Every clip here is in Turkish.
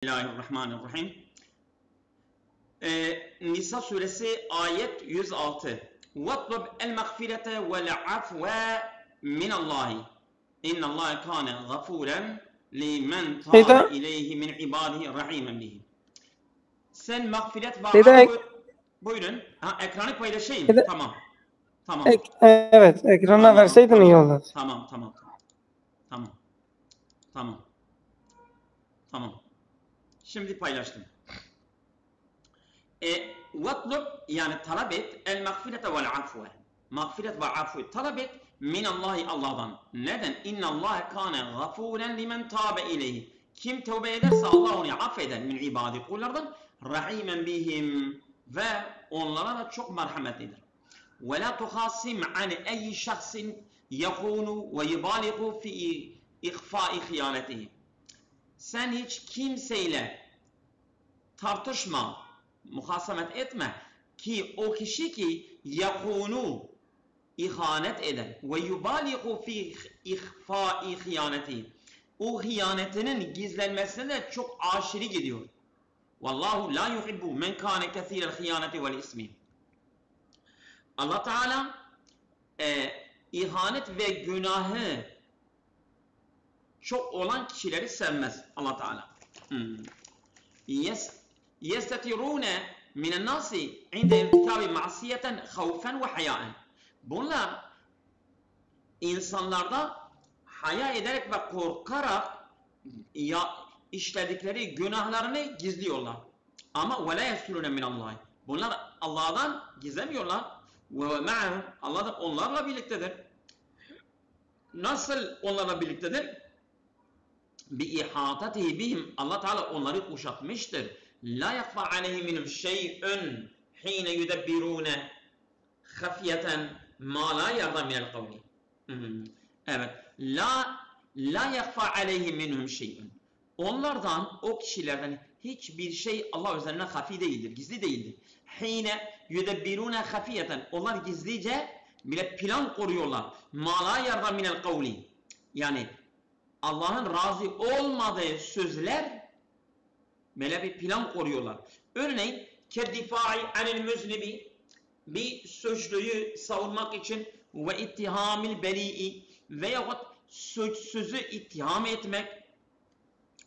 Bismillahirrahmanirrahim. Nisa suresi ayet 106. وَاطْلُبْ الْمَغْفِرَةَ وَالْعَفْوَ مِنَ اللّٰهِ اِنَّ اللّٰهَ كَانَ غَفُورًا لِمَنْ تَابَ اِلَيْهِ مِنْ عِبَادِهِ رَحِيمًا بِهِ. Sen mağfiret ve affı... Buyurun. Ekranı paylaşayım. Tamam. Evet, ekrana verseydin iyi olur. Tamam. Şimdi paylaştım. Vatlub yani talep et el mağfirete vel afve. Mağfiret ve affu talep et minallahi Allah'tan. Neden? İnnallâhe kâne gafûren limen tâbe ileyhi. Kim tövbe ederse Allah onu affeder min ibadi kullardan. Rahimen bihim ve onlara da çok merhametlidir. Ve la tuhasim an eyyi şahsin yakunu ve yubaligu fi ihfai hıyanetihi. Sen hiç kimseyle tartışma, muhasemet etme ki o kişi ki yakunu ihanet eder ve yubaligu fi ihfai hıyaneti. O hıyanetinin gizlenmesine de çok aşırı gidiyor. Vallahu la yuhibbu men kâne kethîrel hıyaneti vel ismi. Allah Teala ihanet ve günahı çok olan kişileri sevmez Allah Teala. Yestetirûne minen nâsi inde irtikâbi ma'siyeten havfen ve hayâen. Bunlar insanlarda haya ederek ve korkarak işledikleri günahlarını gizliyorlar. Ama ve la yesturûne minallâhi. Bunlar Allah'tan gizlemiyorlar. Ve ma'ahum. Allah da onlarla birliktedir. Nasıl onlarla birliktedir? Bi ihatatihi bihim. Allah Teala onları kuşatmıştır. La yakfa aleyhi minhum şey'ün hine yudebbirûne khafiyeten ma la yarda minel kavli. Evet. La yakfa aleyhi minhum şey'ün. Onlardan, o kişilerden hiçbir şey Allah üzerine hafi değildir, gizli değildir. Hine yudebbirûne khafiyeten. Onlar gizlice bile plan kuruyorlar. Ma la yarda minel kavli. Yani Allah'ın razı olmadığı sözler böyle bir plan koruyorlar. Örneğin kedifai anil müznibi, bir suçluyu savunmak için ve ittihamil beli'i veyahut suçsüzü ittiham etmek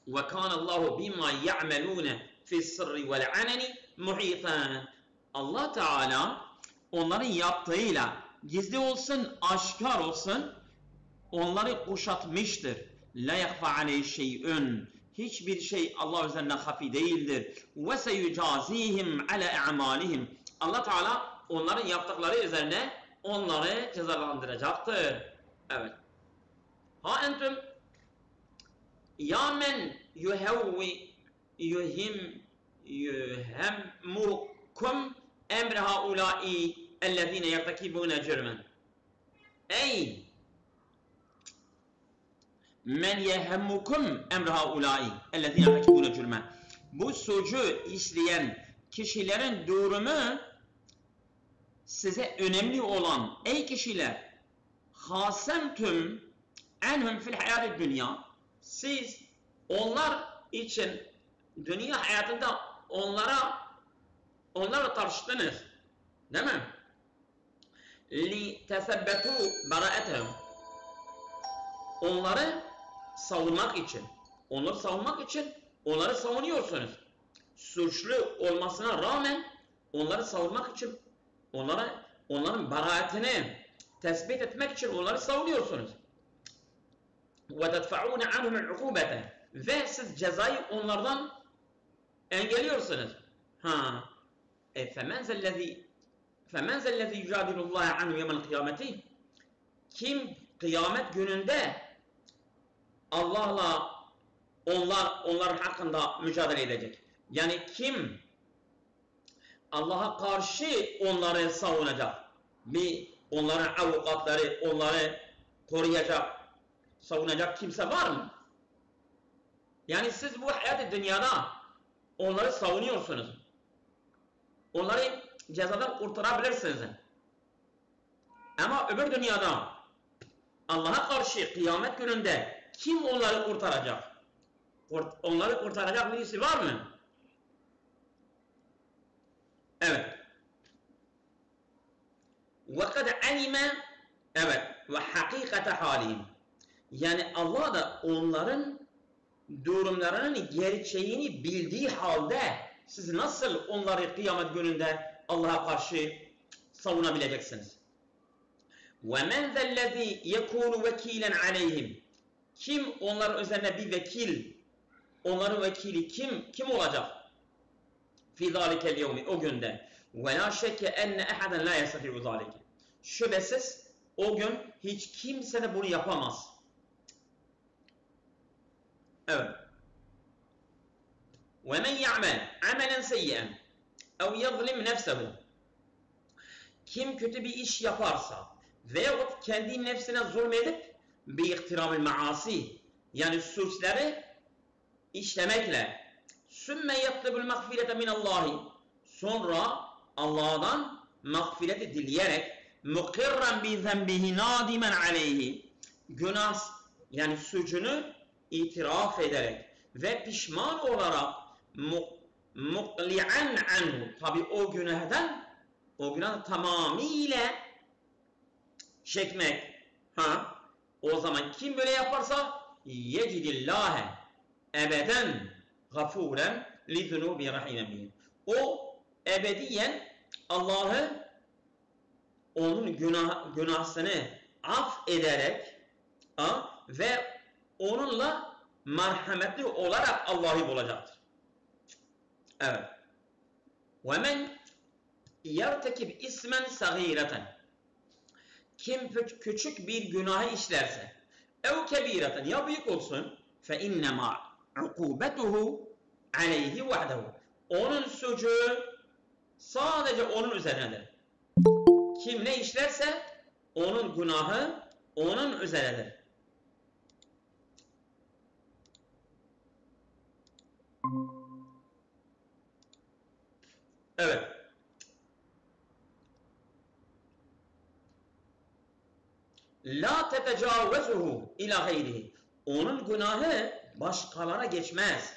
ve kânallâhu bimâ ya'melûne fis-sırri vel-'aleni muhîtân. Allah Teala onların yaptığıyla gizli olsun, aşikar olsun onları kuşatmıştır. La yakfa aleyhi şey'ün. Hiçbir şey Allah üzerine hafi değildir. Ve seyucazihim ala a'malihim. Allah Teala onların yaptıkları üzerine onları cezalandıracaktır. Evet. Ha entüm ya men yuhemmukum emre haulâi ellezîne yertekibûne cürmen. Ey men yehemmukum emre haulâi ellezîne yertekibûne cürmen. Bu suçu işleyen kişilerin durumu size önemli olan ey kişiler, hasemtüm enhum fil hayâti dünya. Siz onlar için dünya hayatında onlarla tartıştınız. Değil mi? Li tesebbetu beraetehum. Onları savunmak için. Onları savunuyorsunuz. Suçlu olmasına rağmen onları savunmak için, onların beraatini tespit etmek için onları savunuyorsunuz. وَتَدْفَعُونَ عَنْهُمُ الْعُقُوبَةَ. Ve siz cezayı onlardan engelliyorsunuz. فَمَنْ ذَا الَّذِي يُجَادِلُ اللّٰهَ عَنْهُ يَوْمَ الْقِيَامَةِ. Kim kıyamet gününde Allah'la onların hakkında mücadele edecek? Yani kim Allah'a karşı onları savunacak? Onların avukatları, onları koruyacak, savunacak kimse var mı? Yani siz bu hayat-ı dünyada onları savunuyorsunuz. Onları cezadan kurtarabilirsiniz. Ama öbür dünyada Allah'a karşı kıyamet gününde kim onları kurtaracak? Onları kurtaracak birisi var mı? Evet. وَقَدْ عَلِمَ evet ve hakikate halihim. Yani Allah da onların durumlarının gerçeğini bildiği halde siz nasıl onları kıyamet gününde Allah'a karşı savunabileceksiniz? وَمَنْ ذَا الَّذ۪ي يَكُونُ وَك۪يلًا عَلَيْهِمْ Kim onların üzerine bir vekil, onların vekili kim olacak? فِي ذَٰلِكَ الْيَوْمِ O günde. وَلَا شَكَّ اَنَّ اَحَدًا لَا يَسْتَطِعُ ذَٰلِكَ Şüphesiz o gün hiç kimse de bunu yapamaz. Evet. وَمَنْ يَعْمَلْ عَمَلًا سَيِّئًا اَوْ يَظْلِمْ نَفْسَهُ Kim kötü bir iş yaparsa veyahut kendi nefsine zulmedip بِاِقْتِرَامِ الْمَعَاسِي yani suçları işlemekle sümme yatlubul mağfirete minallahi sonra Allah'tan mağfireti dileyerek mukirran bi zenbihi nadimen aleyhi günah yani suçunu itiraf ederek ve pişman olarak mukli'an anhu tabi o günahdan tamamıyla çekmek o zaman kim böyle yaparsa yecidillâhe ebeden gafûren li zunûbi rahîmen bihim o ebediyen Allah'ı onun günahını af ederek ve onunla merhametli olarak Allah'ı bulacaktır. Evet. وَمَنْ يَرْتَكِبْ ismen sagîreten Kim küçük bir günahı işlerse ev kebîreten ya büyük olsun فَاِنَّمَا عُقُوبَتُهُ عَلَيْهِ وَحْدَهُ Onun suçu sadece onun üzerinedir. Kim ne işlerse onun günahı onun üzerinedir. Evet. La tetecavvezuhu ila gayrihi. Onun günahı başkalarına geçmez.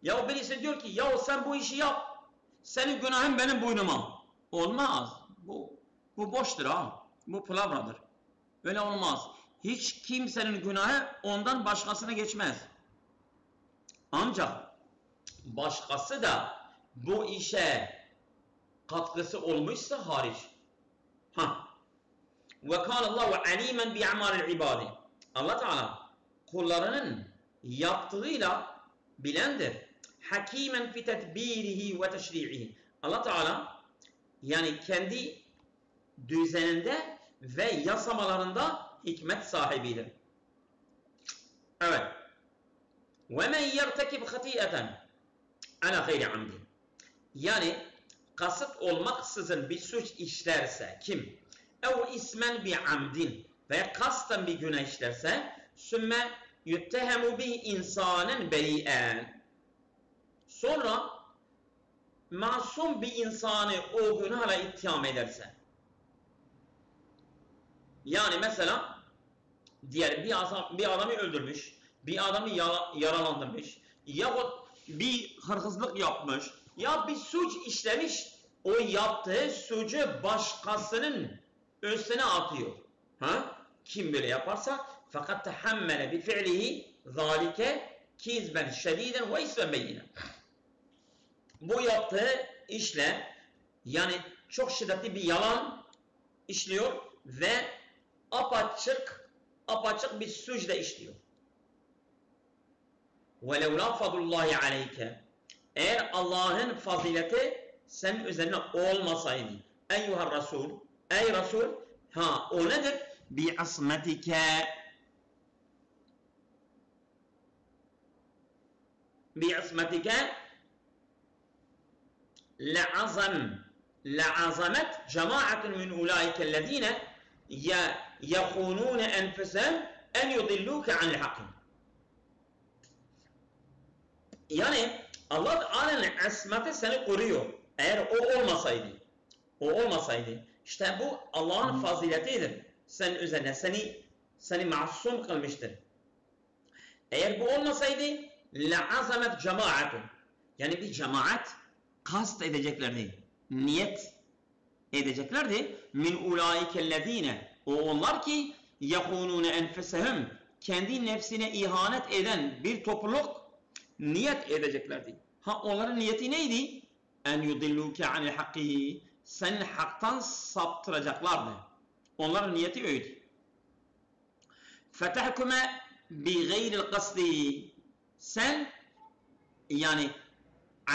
Ya birisi diyor ki ya sen bu işi yap. Senin günahın benim boynuma. Olmaz. Bu boştur ha. Bu palavradır. Öyle olmaz. Hiç kimsenin günahı ondan başkasına geçmez. Ancak başkası da bu işe katkısı olmuşsa hariç. Ve kâlallahu alîmen bi'amâlil ibâdi. Allah Teala kullarının yaptığıyla bilendir. Hakîmen fi tedbîrihi ve teşri'ihi. Allah Teala yani kendi düzeninde ve yasamalarında hikmet sahibidir. Evet. وَمَنْ يَرْتَكِبْ خَطِيئَةً عَلَى غَيْرِ عَمْدٍ Yani kasıt olmaksızın bir suç işlerse kim? اَوْ ismen bi'amdin veya kasten bir günah işlerse sümme yuttehemu bi insanen beri'en sonra masum bir insanı o günahla ittiham ederse yani mesela diğer bir adamı öldürmüş, bir adamı yaralandırmış yahut bir hırsızlık yapmış ya bir suç işlemiş o yaptığı suçu başkasının üstüne atıyor. Kim böyle yaparsa fakat tehammele bi fi'lihi zalike kizben şediden ve ismen beyinen. Bu yaptığı işle yani çok şiddetli bir yalan işliyor ve apaçık bir suç da işliyor. وَلَوْ لَا فَضُلُ اللّٰهِ عَلَيْكَ Eğer Allah'ın fazileti senin üzerine olmasaydı eyyuhar Resul ey Resul o nedir? Bi'asmetike le'azamet cemaatun min ulaikellezine yakunune enfusem en yudilluke anil hakim. Yani Allah Teala'nın asmeti seni koruyor. Eğer o olmasaydı işte bu Allah'ın faziletidir. Senin üzerine seni masum kılmıştır. Eğer bu olmasaydı لَعَزَمَتْ جَمَاعَةٌ yani bir cemaat kast edeceklerdi. Niyet edeceklerdi. مِنْ اُولَٰئِكَ الَّذ۪ينَ o onlar ki يَخُونُونَ اَنْفَسَهُمْ kendi nefsine ihanet eden bir topluluk niyet edeceklerdi. Onların niyeti neydi? اَنْ يُضِلُّوكَ عَنِ الْحَقِّهِ seni haktan saptıracaklardı. Onların niyeti öyle. فَتَحْكُمَ بِغَيْرِ الْقَصْدِ sen yani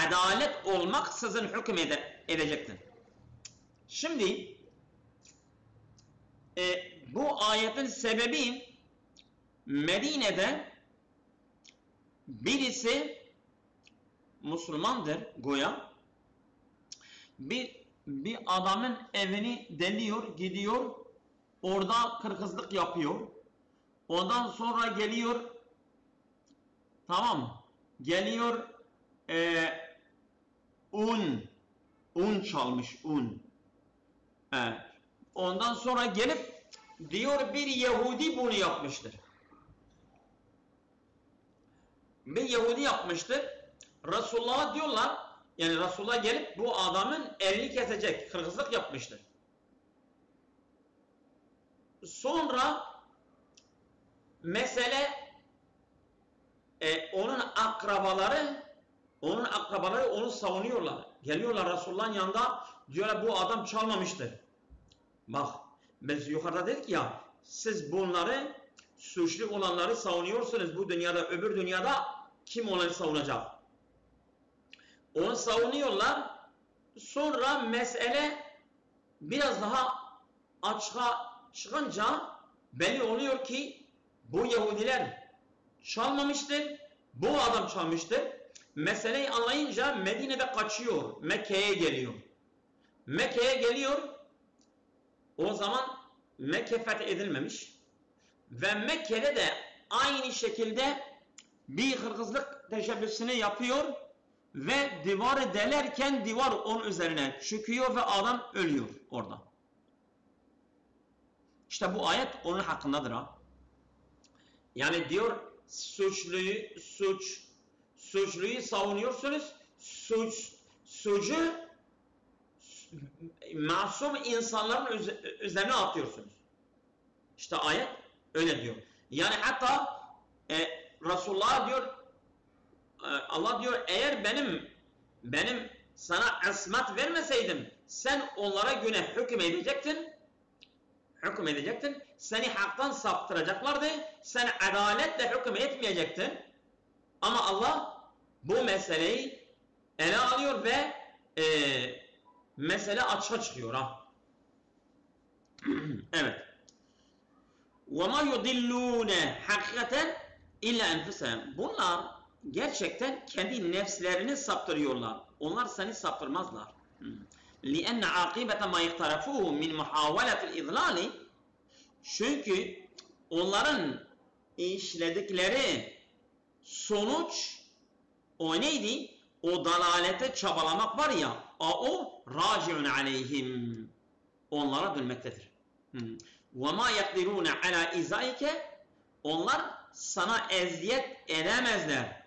adalet olmaksızın hüküm edecektin. Şimdi bu ayetin sebebi Medine'de birisi Müslümandır goya bir adamın evini deliyor, gidiyor, orada kırkızlık yapıyor. Ondan sonra geliyor, tamam, geliyor un çalmış, un. Ondan sonra gelip diyor bir Yahudi bunu yapmıştır. Bir Yahudi yapmıştır. Resulullah'a diyorlar, yani Resulullah gelip bu adamın elini kesecek, kırgızlık yapmıştır. Sonra mesele onun akrabaları onu savunuyorlar. Geliyorlar Resulullah'ın yanında, diyorlar bu adam çalmamıştır. Bak biz yukarıda dedik ya, siz bunları suçlu olanları savunuyorsunuz bu dünyada, öbür dünyada kim onları savunacak? Onu savunuyorlar. Sonra mesele biraz daha açığa çıkınca belli oluyor ki bu Yahudiler çalmamıştır, bu adam çalmıştır. Meseleyi anlayınca Medine'de kaçıyor, Mekke'ye geliyor. Mekke'ye geliyor, o zaman Mekke fethedilmemiş ve Mekke'de de aynı şekilde bir hırsızlık teşebbüsünü yapıyor ve divarı delerken divar onun üzerine çıkıyor ve adam ölüyor orada. İşte bu ayet onun hakkındadır ha. Yani diyor suçluyu savunuyorsunuz, suçu masum insanların üzerine atıyorsunuz. İşte ayet öyle diyor. Yani hatta Resulullah diyor, Allah diyor eğer benim sana ismet vermeseydim sen onlara güne hüküm edecektin. Seni haktan saptıracaklardı. Sen adaletle hüküm etmeyecektin. Ama Allah bu meseleyi ele alıyor ve mesele açığa çıkıyor ha. Evet. وَمَا يُضِلُّونَ hakikaten illa enfusehum. Bunlar gerçekten kendi nefslerini saptırıyorlar. Onlar seni saptırmazlar. لِأَنَّ عَاقِبَةَ مَا يَقْتَرَفُوهُ مِنْ مُحَاوَلَةِ الْاِضْلَالِ çünkü onların işledikleri sonuç o neydi? O dalalete çabalamak var ya, o raciun aleyhim. Onlara dönmektedir. وَمَا يَقْدِرُونَ عَلَى اِزَائِكَ onlar sana eziyet edemezler.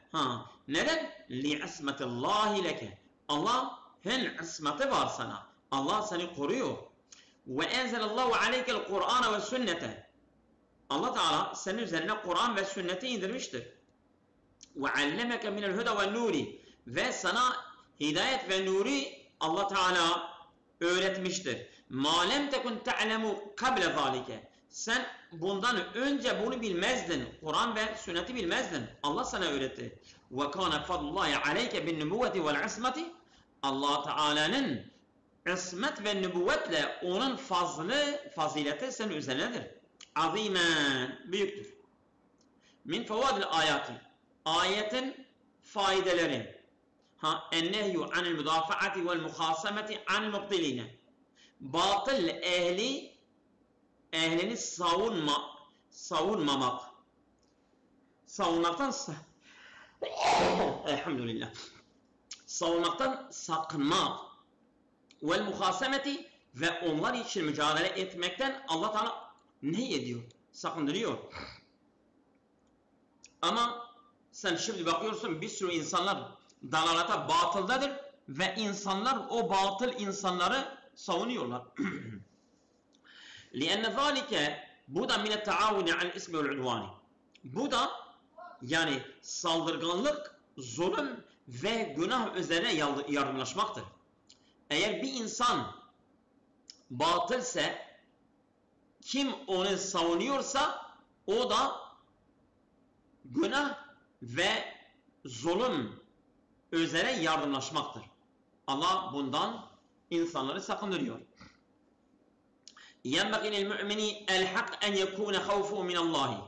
Neden? لِعَسْمَةِ اللّٰهِ لَكَ Allah'ın ismeti var sana. Allah seni koruyor. وَاَنْزَلَ اللّٰهُ عَلَيْكَ الْقُرْآنَ وَالسُنَّةَ Allah Teala senin üzerine Kur'an ve sünneti indirmiştir. وَعَلَّمَكَ مِنَ الْهُدَى وَالنُّورِ ve sana hidayet ve nuri Allah Teala öğretmiştir. مَا لَمْ تَكُنْ تَعْلَمُ قَبْلَ ذَٰلِكَ sen bundan önce bunu bilmezdin. Kur'an ve sünneti bilmezdin. Allah sana öğretti. وَكَانَ فَضْلُ اللّٰهِ عَلَيْكَ بِالنُّبُوَّةِ وَالْعِصْمَةِ Allah Teala'nın ismet ve nübüvvetle onun fazileti senin üzerinedir. Azimen, büyüktür. Min fevadil ayati, ayetin faydeleri. Ennehyu anil müdafaati vel muhasemeti anil mubtiline. Batıl ehlini savunmamak. Savunmaktan elhamdülillah. Savunmaktan sakınmak. Vel muhasemeti ve onlar için mücadele etmekten Allah Teala ne ediyor? Sakındırıyor. Ama Sen şimdi bakıyorsun bir sürü insanlar dalalata batıldadır ve insanlar o batıl insanları savunuyorlar. لِأَنَّ ذَٰلِكَ bu da mine taavuni al ismi vel udvani. Bu da yani saldırganlık, zulüm ve günah üzerine yardımlaşmaktır. Eğer bir insan batılse, kim onu savunuyorsa o da günah ve zulüm üzere yardımlaşmaktır. Allah bundan insanları sakındırıyor. يَنْبَغِي لِلْمُؤْمِنِ الْحَقْ اَنْ يَكُونَ خَوْفُهُ مِنَ اللّٰهِ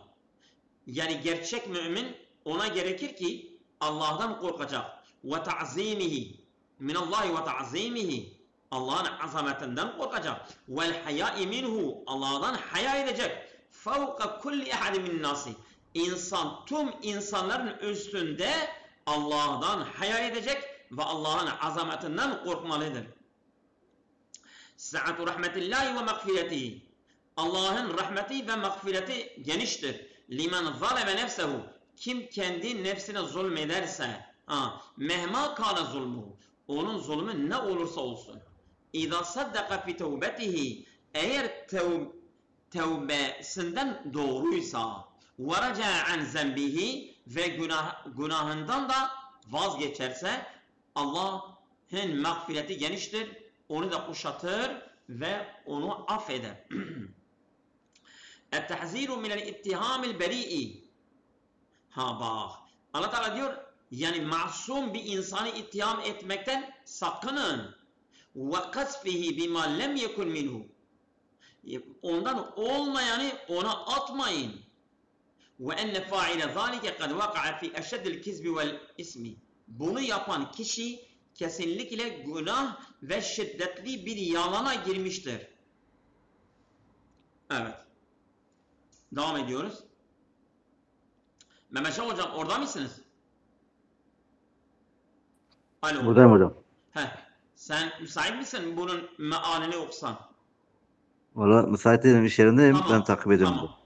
Yani gerçek mümin ona gerekir ki Allah'tan korkacak. وَتَعْزِيمِهِ مِنَ اللّٰهِ وَتَعْزِيمِهِ Allah'ın azametinden korkacak. وَالْحَيَاءِ مِنْهُ Allah'tan haya edecek. فَوْقَ كُلِّ اَحَدٍ مِنْ النَّاسِ İnsan, tüm insanların üstünde Allah'tan haya edecek ve Allah'ın azametinden korkmalıdır. Sa'atu rahmetillahi ve mağfiretihi Allah'ın rahmeti ve mağfireti geniştir. Limen zaleme nefsehu kim kendi nefsine zulmederse mehma kana zulmuhu onun zulmü ne olursa olsun. İza saddaka fi tevbetihi eğer tevbesinden doğruysa ve raca'a an zembihi ve günahından da vazgeçerse Allah'ın mağfireti geniştir. Onu da kuşatır ve onu affeder. Et-tehziru minel ittihamil beri'i. Bak. Allah Teala diyor yani masum bir insanı ittiham etmekten sakının. Ve kasfihi bima lem yekun minhu. Ondan olmayanı ona atmayın. Ve enne fa'ile zalike kad vaka'a fi eşeddil kizbi vel ismi. Bunu yapan kişi kesinlikle günah ve şiddetli bir yalana girmiştir. Evet. Devam ediyoruz. Mehmet Şah hocam orada mısınız? Alo. Buradayım hocam. Sen müsait misin bunun mealini okusan? Valla müsait değilim, iş yerindeyim. Tamam, Ben takip ediyorum. Tamam.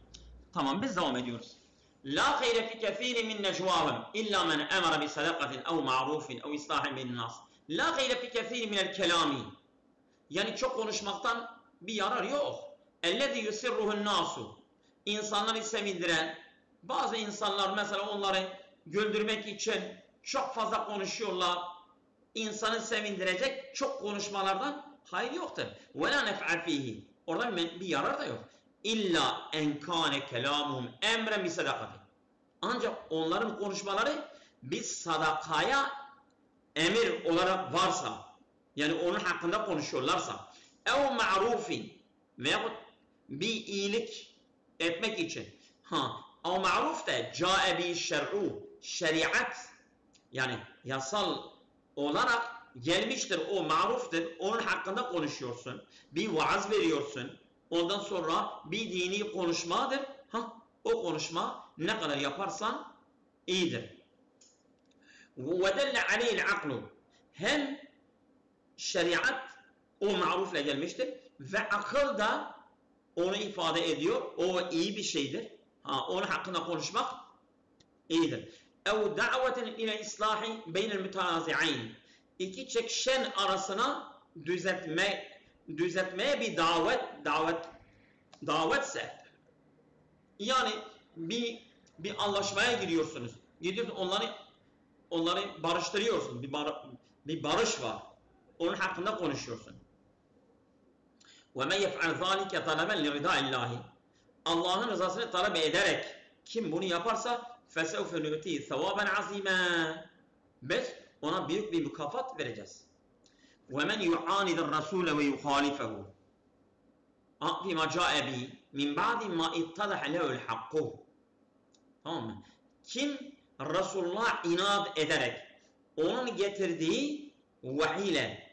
Tamam biz devam ediyoruz. La hayre fi kefiri min necvahum illa men emara bi sadakatin ev ma'rufin ev islahin beynin nas. La hayre fi kefiri minel kelami. Yani çok konuşmaktan bir yarar yok. Ellezî yusirruhun nasu. İnsanları sevindiren, bazı insanlar mesela onları güldürmek için çok fazla konuşuyorlar. İnsanı sevindirecek çok konuşmalardan hayır yoktur. Ve la nef'a fihi. Orada bir yarar da yok. İlla en kâne kelâmuhum emren bi sadakati. Ancak onların konuşmaları bir sadakaya emir olarak varsa, yani onun hakkında konuşuyorlarsa, ev ma'rufin veyahut bir iyilik etmek için, ev ma'ruf da câe bi şer'u, şeriat, yani yasal olarak gelmiştir, o ma'ruftur, onun hakkında konuşuyorsun, bir vaaz veriyorsun, ondan sonra bir dini konuşmadır, o konuşma ne kadar yaparsan iyidir. وَدَلَّ عَلَيْهِ الْعَقْلُ Hem şeriat o marufla gelmiştir ve akıl da onu ifade ediyor. O iyi bir şeydir. Onun hakkında konuşmak iyidir. اَوْ دَعْوَةً اِلَى اِصْلَاحِ بَيْنَ الْمُتَنَازِعَيْنِ İki çekişen arasına düzeltmeye bir davetse, yani bir anlaşmaya giriyorsunuz. Onları barıştırıyorsun. Bir barış var. Onun hakkında konuşuyorsun. وَمَنْ يَفْعَلْ ذَٰلِكَ طَلَبًا لِرِضَاءِ اللّٰهِ Allah'ın rızasını talep ederek kim bunu yaparsa فَسَوْفَ نُؤْتِهِ ثَوَابًا عَظِيمًا Biz ona büyük bir mükafat vereceğiz. وَمَنْ يُعَانِدَ الرَّسُولَ وَيُخَالِفَهُ فِي مَا جَاءَ بِهِ مِنْ بَعْدِ مَا اِتَّضَحَ لَهُ الْحَقُّ Tamam mı? Kim Resulullah'a inat ederek onun getirdiği vahiyle,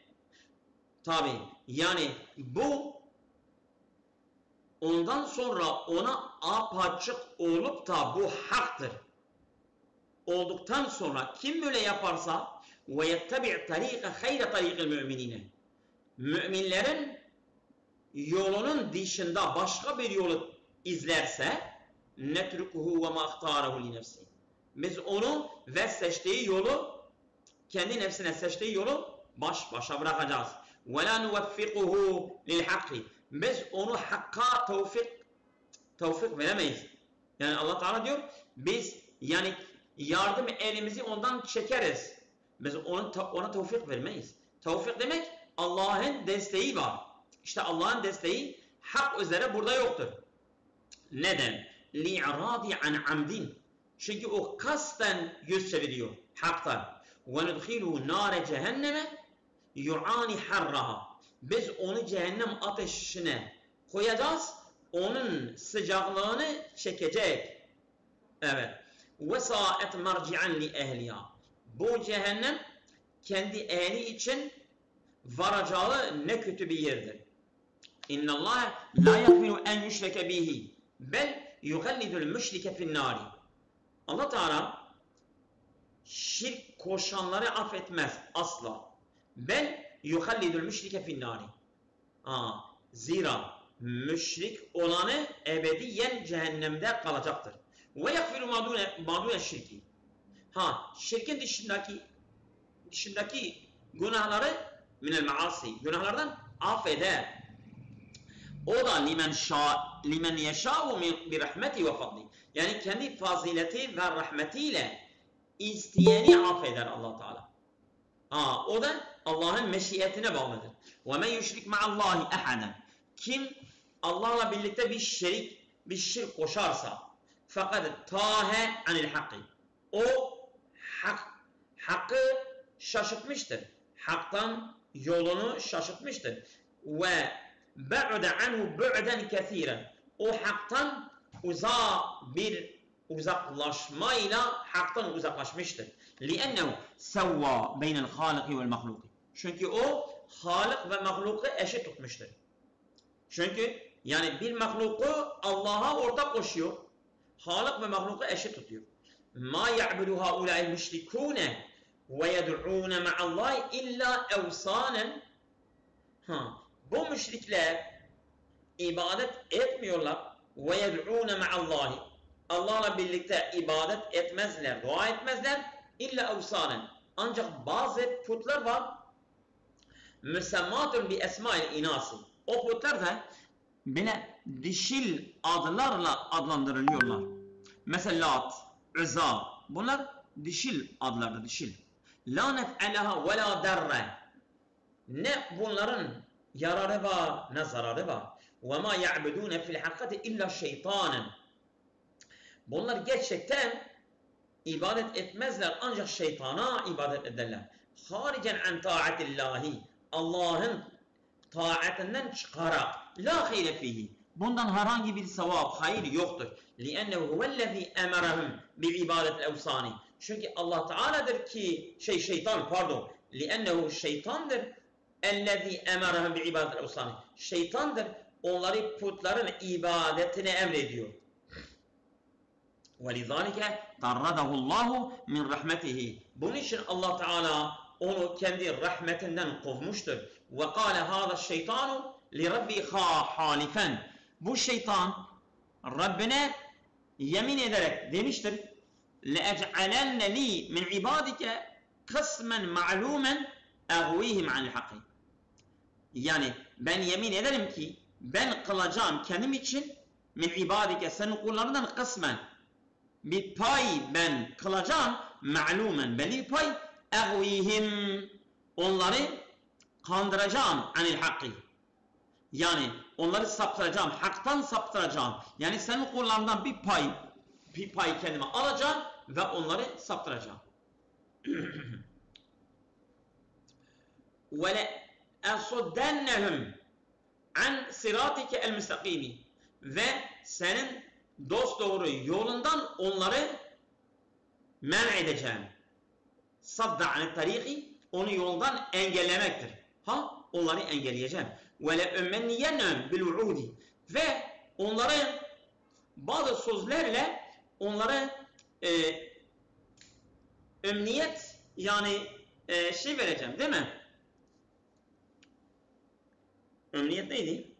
tabi yani bu ondan sonra ona apaçık olup da bu haktır olduktan sonra kim böyle yaparsa ve yettabi' tariqa hayra tariqil müminine müminlerin yolunun dışında başka bir yolu izlerse netrukuhu ve ma ihtarahu li nefsi Biz onu ve seçtiği yolu, kendi nefsine seçtiği yolu baş başa bırakacağız. وَلَا نُوَفِّقُهُ لِلْحَقِّ. Biz onu hakka tevfik veremeyiz. Yani Allah Teala diyor, biz yani yardım elimizi ondan çekeriz. Biz ona tevfik vermeyiz. Tevfik demek Allah'ın desteği var. İşte Allah'ın desteği hak üzere burada yoktur. Neden? لِعْرَادِ عَنْ عَمْدٍ. Çünkü o kasten yüz çeviriyor haktan. وَنُدْخِلُهُ نَارَ cehenneme yu'ani harraha. Biz onu cehennem ateşine koyacağız. Onun sıcaklığını çekecek. Evet. وَسَاءَتْ مَرْجِعًا لِأَهْلِهَا. Bu cehennem kendi ehli için varacağı ne kötü bir yerdir. İnna Allah la yaghfiru en yushrake bihi bel yughallidul müşrike fi'n-nar. Allah Teala şirk koşanları affetmez asla. Bel yughallidul müşrike fi'n-nar. Zira müşrik olanı ebediyen cehennemde kalacaktır. Ve yaghfiru madune şirki. Şirkin dışındaki günahları minel maasi, günahlardan affeder. O da limen yeşâ'u bi rahmeti ve fadli. Yani kendi fazileti ve rahmetiyle isteyeni affeder Allah Teala. O da Allah'ın meşiyetine bağlıdır. Ve men yüşrik ma'allahi ahaden. Kim Allah'la birlikte bir şirk koşarsa fakat tahe anil hakkı. O hakkı şaşırtmıştır. Haktan yolunu şaşırtmıştır. Ve ba'de anhu bu'den kesiren. O haktan uzaklaşmayla haktan uzaklaşmıştır. لِأَنَّهُ سَوَّى بَيْنَ الْخَالِقِ وَالْمَخْلُوقِ. Çünkü o Halik ve mahluku eşit tutmuştur. Çünkü yani bir mahluku Allah'a ortak koşuyor. Halik ve mahluku eşit tutuyor. مَا يَعْبُدُ هَؤُلَاءِ الْمُشْرِكُونَ وَيَدْعُونَ مَعَ اللّٰهِ اِلَّا اَوْسَانًا. Bu müşrikler ibadet etmiyorlar. وَيَدْعُونَ مَعَ اللّٰهِ. Allah'la birlikte ibadet etmezler, dua etmezler. İlla evsanen. Ancak bazı putlar var. Müsemmatun bi esmail inasi. O putlar da böyle dişil adlarla adlandırılıyorlar. Mesela Lat, Uzza. Bunlar dişil adlardır, dişil. La nef'alaha ve la derre. Ne bunların yararı var, ne zararı var. Ve ma ya'budun fil hakikati illa şeytanen. Bunlar gerçekten ibadet etmezler, ancak şeytana ibadet ederler. Haricen an taatillahi. Allah'ın taatinden çıkarak. La hayre fihi. Bundan herhangi bir sevap, hayır yoktur. لِأَنَّهُ هُوَ اَمَرَهُمْ بِعِبَادَةِ الْاَوْسَانِ. Çünkü Allah Teala'dır ki, لِأَنَّهُ şeytandır. اَلَّذ۪ي اَمَرَهُمْ بِعِبَادَةِ الْاَوْسَانِ. Şeytandır, onları putların ibadetine emrediyor. وَلِذَٰلِكَ طَرَّدَهُ اللّٰهُ مِنْ رَحْمَتِهِ. Bunun için Allah Teala onu kendi rahmetinden kovmuştur. وَقَالَ هَذَا الشَّيْطَانُ لِرَبِّي حَالِفًا. Bu şeytan Rabbine yemin ederek demiştir. لَاَجْعَلَنَّ لِي مِنْ عِبَادِكَ قِسْمًا مَعْلُومًا اَغْوِيهِمْ عَنِ الْحَقِّ. Yani ben yemin ederim ki ben kılacağım kendim için min ibadike, senin kullarından kısmen bir pay ben kılacağım, ma'lumen belli bir pay, eğvihim, onları kandıracağım anil hakkı. Yani onları saptıracağım, haktan saptıracağım. Yani senin kullarından bir pay kendime alacağım ve onları saptıracağım. Ve le esuddennehum an siratike el müstakimi. Ve senin dosdoğru yolundan onları men edeceğim. Sadda anil tariki, onu yoldan engellemektir. Onları engelleyeceğim. Ve le ümmenniyennehum bil uudi. Ve onları bazı sözlerle onları emniyet yani vereceğim, değil mi? Emniyet neydi?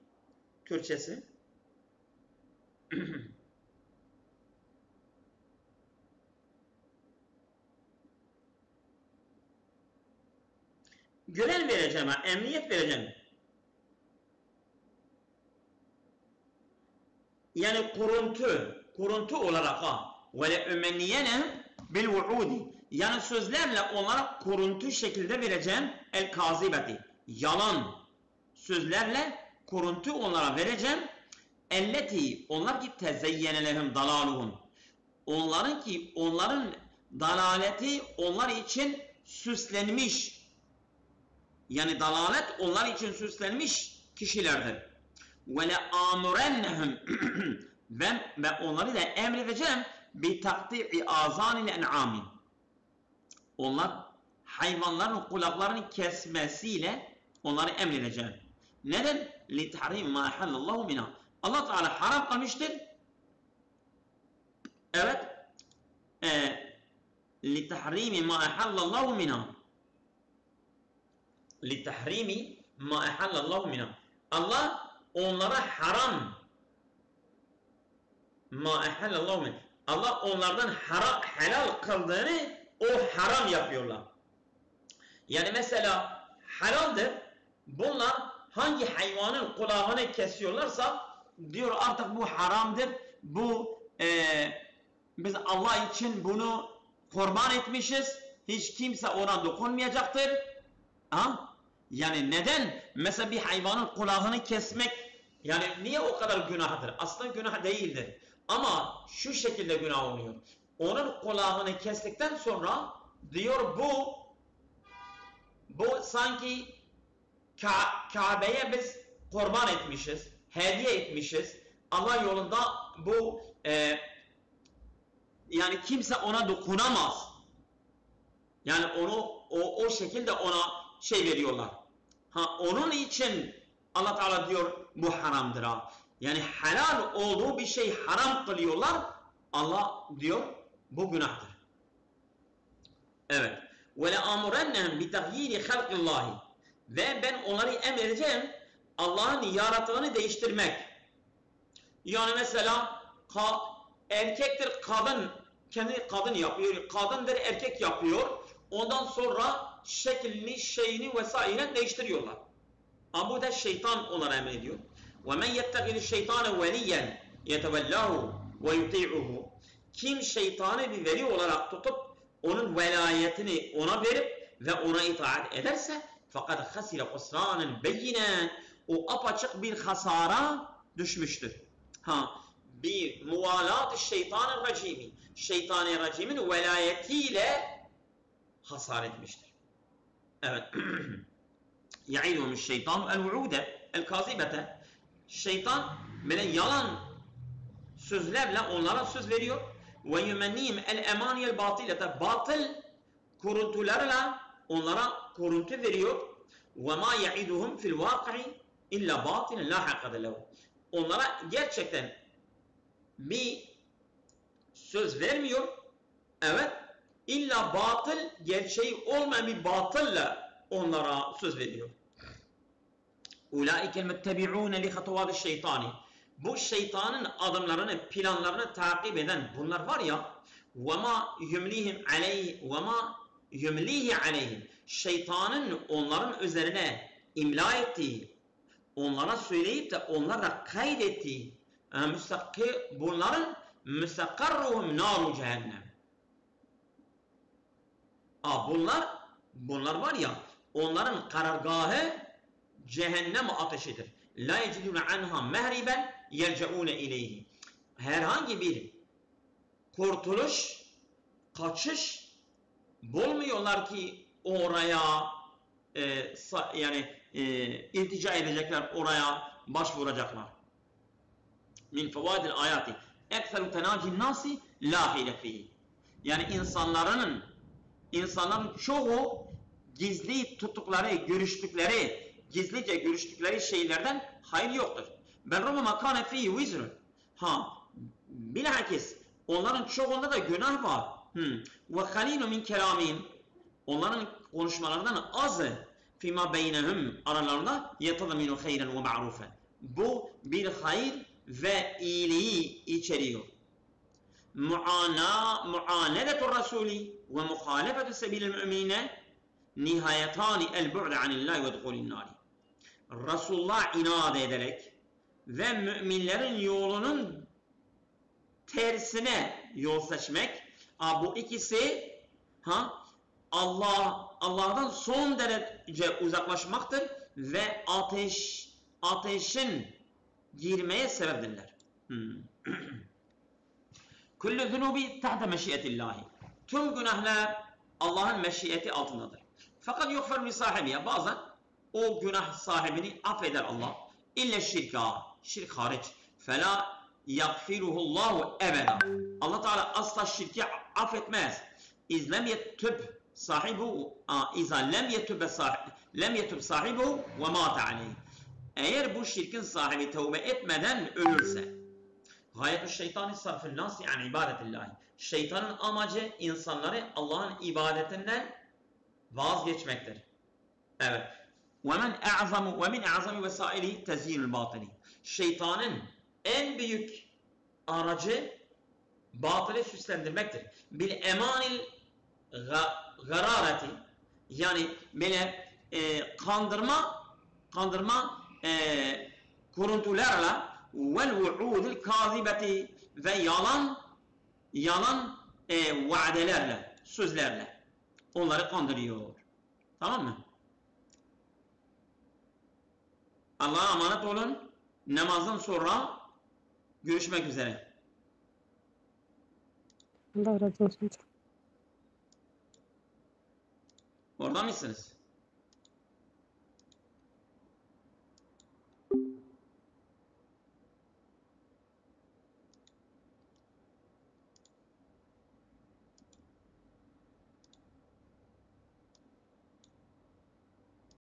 Kürtçesi. güven vereceğim, emniyet vereceğim. Yani kuruntu olarak ve le ümenniyenehum bil vuudi. Yani sözlerle onlara kuruntu şekilde vereceğim el kazibeti. Yalan sözlerle kuruntu onlara vereceğim. Elleti onlar ki tezeyyene lehum dalaluhum. Onların dalaleti onlar için süslenmiş. Yani dalalet onlar için süslenmiş kişilerdir. Ve le amurennehum ve onları da emredeceğim bi takti'i azanil en'ami. Onlar hayvanların kulaklarını kesmesiyle onları emredeceğim. Neden? Li tahrim ma halallahu minha. Allah Teala haram kılmıştır. Evet. Li tahrimi ma halallahu minha. Li tahrimi ma halallahu minha. Allah onlara haram ma ehallallahu min. Allah onlardan helal kıldığını o haram yapıyorlar. Yani mesela halaldir. Bunlar hangi hayvanın kulağını kesiyorlarsa diyor artık bu haramdır. Bu biz Allah için bunu kurban etmişiz. Hiç kimse ona dokunmayacaktır. Ha? Yani neden? Mesela bir hayvanın kulağını kesmek yani niye o kadar günahdır? Aslında günah değildir. Ama şu şekilde günah oluyor. Onun kulağını kestikten sonra diyor bu sanki Kabe'ye biz kurban etmişiz, hediye etmişiz. Allah yolunda bu yani kimse ona dokunamaz. Yani o şekilde ona veriyorlar. Onun için Allah Teala diyor bu haramdır ha. Yani helal olduğu bir şey haram kılıyorlar. Allah diyor bu günahtır. Evet. Ve le amurennehum bi taghyiri halqillahi. Ve ben onları emredeceğim Allah'ın yarattığını değiştirmek. Yani mesela erkektir kadın kendi kadın yapıyor. Kadındır erkek yapıyor. Ondan sonra şeklini, şeyini vesaire değiştiriyorlar. Ama bu da şeytan onlara emrediyor. وَمَنْ يَتَّقِلِ الشَّيْطَانَ وَلِيًّا يَتَوَلَّهُ وَيُطِيعُهُ. Kim şeytanı bir veli olarak tutup onun velayetini ona verip ve ona itaat ederse fakat خَسِرَ خُسْرَانًا بَيِّنًا. O apaçık bir hasara düşmüştür. Bir muvalat-ı şeytan-ı racimi. Şeytan-ı racimin velayetiyle hasar etmiştir. Evet. يَعِدُهُمُ الشَّيْطَانُ الْوُعُودَ الْكَاذِبَةَ. Şeytan böyle yalan sözlerle onlara söz veriyor. وَيُمَنِّهِمْ الْاَمَانِيَ الْبَاطِلَةَ. Batıl kuruntularla onlara kuruntu veriyor. وَمَا يَعِدُهُمْ فِي الْوَاقِعِ اِلَّا بَاطِلًا لَا حَقَّدَ لَهُ. Onlara gerçekten bir söz vermiyor. Evet. İlla batıl, gerçeği olmayan bir batılla onlara söz veriyor. Ulaike muttebi'un li hatuvat şeytani. Bu şeytanın adımlarını, planlarını takip eden bunlar var ya, وَمَا يُمْلِيهِ عَلَيْهِمْ. Şeytanın onların üzerine imla ettiği, onlara söyleyip de onlara kaydettiği, bunların müstakkarruhum naru cehennem. Bunlar var ya, onların karargahı cehennem ateşidir. La yecidune anha mehriben yelceune ileyhi. Herhangi bir kurtuluş, kaçış bulmuyorlar ki oraya iltica edecekler, oraya başvuracaklar. Min fevaidil ayati ekseru tenacin nasi la hile fihi. Yani insanların çoğu gizli tuttukları, gizlice görüştükleri şeylerden hayır yoktur. Ben rubama kana fihi vizrun. Bilakis onların çoğunda da günah var. Ve halinu min kelamin. Onların konuşmalarından azı fima beynehum aralarında yetadaminu hayran ve ma'rufen. Bu bir hayır ve iyiliği içeriyor. Muanedetur Rasuli ve muhalefetu sebilil müminine. nihayetani el-bu'd anillahi ve duhulin nari. Resulullah inat ederek ve müminlerin yolunun tersine yol seçmek, bu ikisi Allah'tan son derece uzaklaşmaktır ve ateşin girmeye sebeptirler. Kullu zunubi tahta meşiyetillahi. Tüm günahlar Allah'ın meşiyeti altındadır. Fakat yugfer li sahibiye, bazen o günah sahibini affeder Allah. İlle şirka, şirk hariç. Fela yagfiruhullahu ebeda. Allah Teala asla şirki affetmez. İz lem yetüb sahibu, iza lem yetüb sahibu ve mâte aleyh. Eğer bu şirkin sahibi tövbe etmeden ölürse. Gayetü şeytani sarfın nasi an ibadetillahi. Şeytanın amacı insanları Allah'ın ibadetinden vazgeçmektir. Evet. Ve min a'zami vesaili tezyinul batili. Şeytanın en büyük aracı batılı süslendirmektir. Bil emanil garareti, yani böyle kandırma kuruntularla vel vu'udil kazibeti ve yalan vaadelerle, sözlerle onları kandırıyor. Tamam mı? Allah'a emanet olun. Namazdan sonra görüşmek üzere. Allah razı olsun. Orada mısınız?